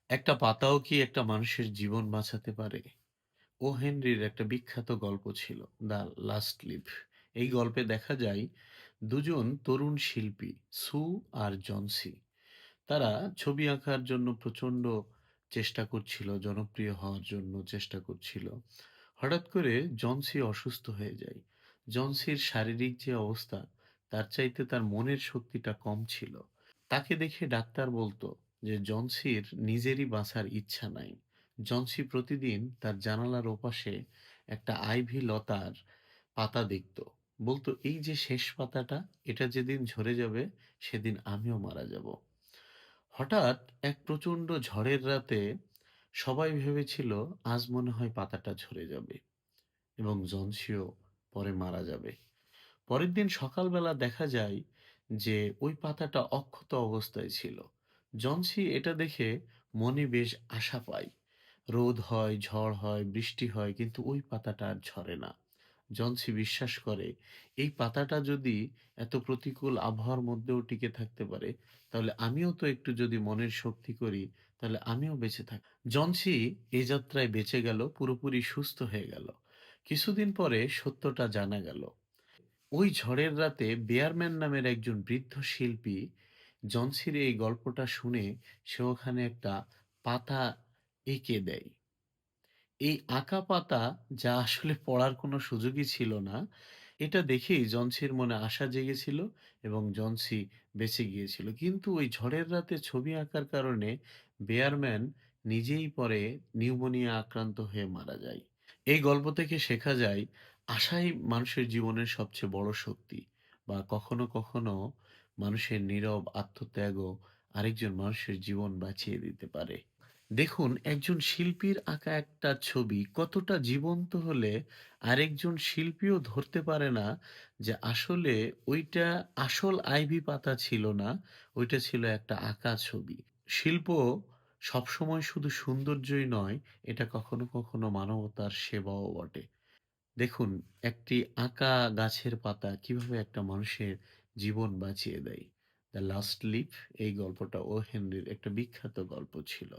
একটা পাতাও কি একটা মানুষের জীবন বাঁচাতে পারে? ও হেনরির একটা বিখ্যাত গল্প ছিল, দ্য লাস্ট লিভ। এই গল্পে দেখা যায় দুজন তরুণ শিল্পী, সু আর জনসি। তারা ছবি আঁকার জন্য প্রচণ্ড চেষ্টা করছিল, জনপ্রিয় হওয়ার জন্য চেষ্টা করছিল। হঠাৎ করে জনসি অসুস্থ হয়ে যায়। জনসির শারীরিক যে অবস্থা, তার চাইতে তার মনের শক্তিটা কম ছিল। তাকে দেখে ডাক্তার বলতো যে জনসির নিজেরই বাঁচার ইচ্ছা নাই। জনসি প্রতিদিন তার জানালার ওপাশে একটা আইভি লতার পাতা দেখতো। বলতো, এই যে শেষ পাতাটা, এটা যেদিন ঝরে যাবে সেদিন আমিও মারা যাব। হঠাৎ এক প্রচণ্ড ঝড়ের রাতে সবাই ভেবেছিল আজ মনে হয় পাতাটা ঝরে যাবে এবং জনসিও পরে মারা যাবে। পরের দিন সকালবেলা দেখা যায় যে ওই পাতাটা অক্ষত অবস্থায় ছিল। জনসি এটা দেখে মনে বেশ আশা পায়। রোদ হয়, ঝড় হয়, বৃষ্টি হয়, কিন্তু ওই পাতাটা আর ঝরে না। জনসি বিশ্বাস করে এই পাতাটা যদি এত প্রতিকূল আবহাওয়ার মধ্যেও টিকে থাকতে পারে, তাহলে আমিও তো একটু যদি মনের শক্তি করি, তাহলে আমিও বেঁচে থাকি। জনসি এই যাত্রায় বেঁচে গেল, পুরোপুরি সুস্থ হয়ে গেল। কিছুদিন পরে সত্যটা জানা গেল। ওই ঝড়ের রাতে বেয়ারম্যান নামের একজন বৃদ্ধ শিল্পী জনসির এই গল্পটা শুনে সে ওখানে একটা পাতা এঁকে দেয়। এই আঁকা পাতা, যা আসলে পড়ার কোনো সুযোগই ছিল না, এটা দেখেই জনসির মনে আশা জেগেছিল এবং জনসি বেঁচে গিয়েছিল। কিন্তু ওই ঝড়ের রাতে ছবি আঁকার কারণে বেয়ারম্যান নিজেই পরে নিউমোনিয়া আক্রান্ত হয়ে মারা যায়। এই গল্প থেকে শেখা যায়, আশাই মানুষের জীবনের সবচেয়ে বড় শক্তি। বা কখনো কখনো মানুষের নীরব আত্মত্যাগও আরেকজন মানুষের জীবন বাঁচিয়ে দিতে পারে। দেখুন, একজন শিল্পীর আঁকা একটা ছবি কতটা জীবন্ত হলে আরেকজন শিল্পীও ধরতে পারে না যে আসলে ওইটা আসল আইভি পাতা ছিল না, ওইটা ছিল একটা আঁকা ছবি। শিল্প সবসময় শুধু সৌন্দর্যই নয়, এটা কখনো কখনো মানবতার সেবাও বটে। দেখুন, একটি আঁকা গাছের পাতা কিভাবে একটা মানুষের জীবন বাঁচিয়ে দেয়। দ্য লাস্ট লিফ, এই গল্পটা ও হেনরির একটা বিখ্যাত গল্প ছিল।